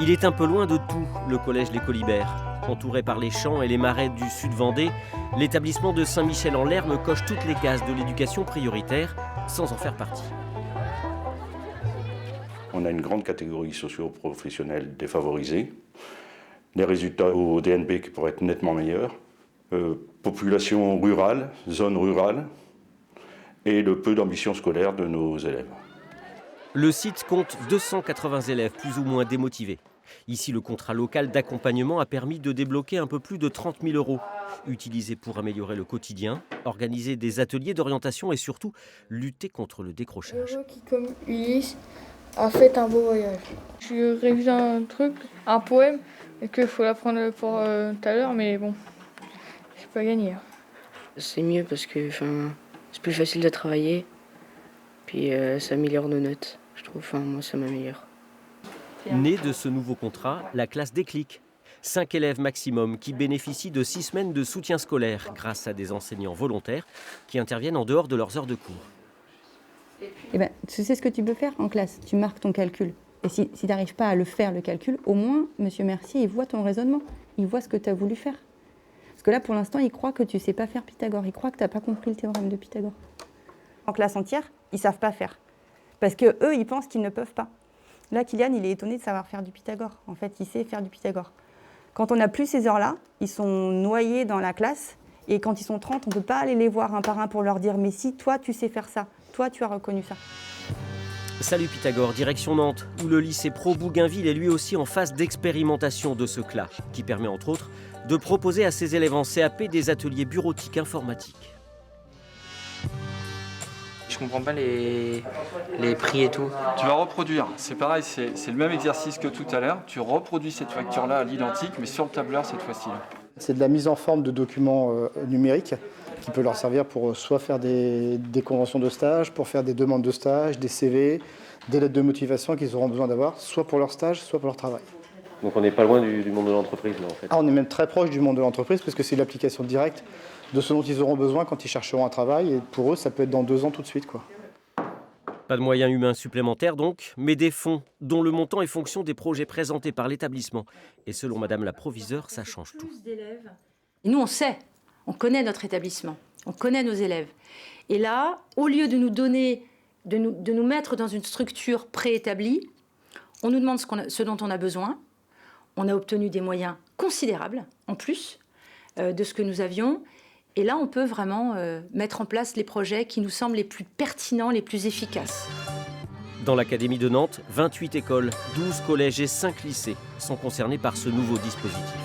Il est un peu loin de tout, le collège Les Colibert. Entouré par les champs et les marais du sud Vendée, l'établissement de Saint-Michel-en-Lerme coche toutes les cases de l'éducation prioritaire, sans en faire partie. On a une grande catégorie socio-professionnelle défavorisée, des résultats au DNB qui pourraient être nettement meilleurs, population rurale, zone rurale, et le peu d'ambition scolaire de nos élèves. Le site compte 280 élèves plus ou moins démotivés. Ici, le contrat local d'accompagnement a permis de débloquer un peu plus de 30 000 euros, utilisés pour améliorer le quotidien, organiser des ateliers d'orientation et surtout lutter contre le décrochage. Heureux qui, comme Ulysse, a fait un beau voyage. J'ai révisé un truc, un poème, et qu'il faut l'apprendre pour tout à l'heure, mais bon, j'ai pas gagné. C'est mieux parce que c'est plus facile de travailler, puis ça améliore nos notes, je trouve. Moi, ça m'améliore. Né de ce nouveau contrat, la classe Déclic. 5 élèves maximum qui bénéficient de 6 semaines de soutien scolaire grâce à des enseignants volontaires qui interviennent en dehors de leurs heures de cours. Eh ben, tu sais ce que tu peux faire en classe, tu marques ton calcul. Et si tu n'arrives pas à le faire, le calcul, au moins, Monsieur Mercier, il voit ton raisonnement, il voit ce que tu as voulu faire. Parce que là, pour l'instant, il croit que tu ne sais pas faire Pythagore, il croit que tu n'as pas compris le théorème de Pythagore. En classe entière, ils ne savent pas faire. Parce qu'eux, ils pensent qu'ils ne peuvent pas. Là, Kylian, il est étonné de savoir faire du Pythagore. En fait, il sait faire du Pythagore. Quand on n'a plus ces heures-là, ils sont noyés dans la classe. Et quand ils sont 30, on ne peut pas aller les voir un par un pour leur dire « Mais si, toi, tu sais faire ça. Toi, tu as reconnu ça. » Salut Pythagore, direction Nantes, où le lycée Pro Bougainville est lui aussi en phase d'expérimentation de ce CLA, qui permet entre autres de proposer à ses élèves en CAP des ateliers bureautiques informatiques. Je comprends pas les prix et tout. Tu vas reproduire, c'est pareil, c'est le même exercice que tout à l'heure. Tu reproduis cette facture-là à l'identique, mais sur le tableur cette fois-ci. C'est de la mise en forme de documents numériques qui peut leur servir pour soit faire des conventions de stage, pour faire des demandes de stage, des CV, des lettres de motivation qu'ils auront besoin d'avoir, soit pour leur stage, soit pour leur travail. Donc on n'est pas loin du monde de l'entreprise là en fait. On est même très proche du monde de l'entreprise parce que c'est l'application directe de ce dont ils auront besoin quand ils chercheront un travail. Et pour eux, ça peut être dans 2 ans tout de suite, quoi. Pas de moyens humains supplémentaires donc, mais des fonds dont le montant est fonction des projets présentés par l'établissement. Et selon Madame la proviseure, ça change tout. Et nous, on sait, on connaît notre établissement, on connaît nos élèves. Et là, au lieu de nous donner, de nous mettre dans une structure préétablie, on nous demande ce dont on a besoin. On a obtenu des moyens considérables, en plus de ce que nous avions. Et là, on peut vraiment mettre en place les projets qui nous semblent les plus pertinents, les plus efficaces. Dans l'Académie de Nantes, 28 écoles, 12 collèges et 5 lycées sont concernés par ce nouveau dispositif.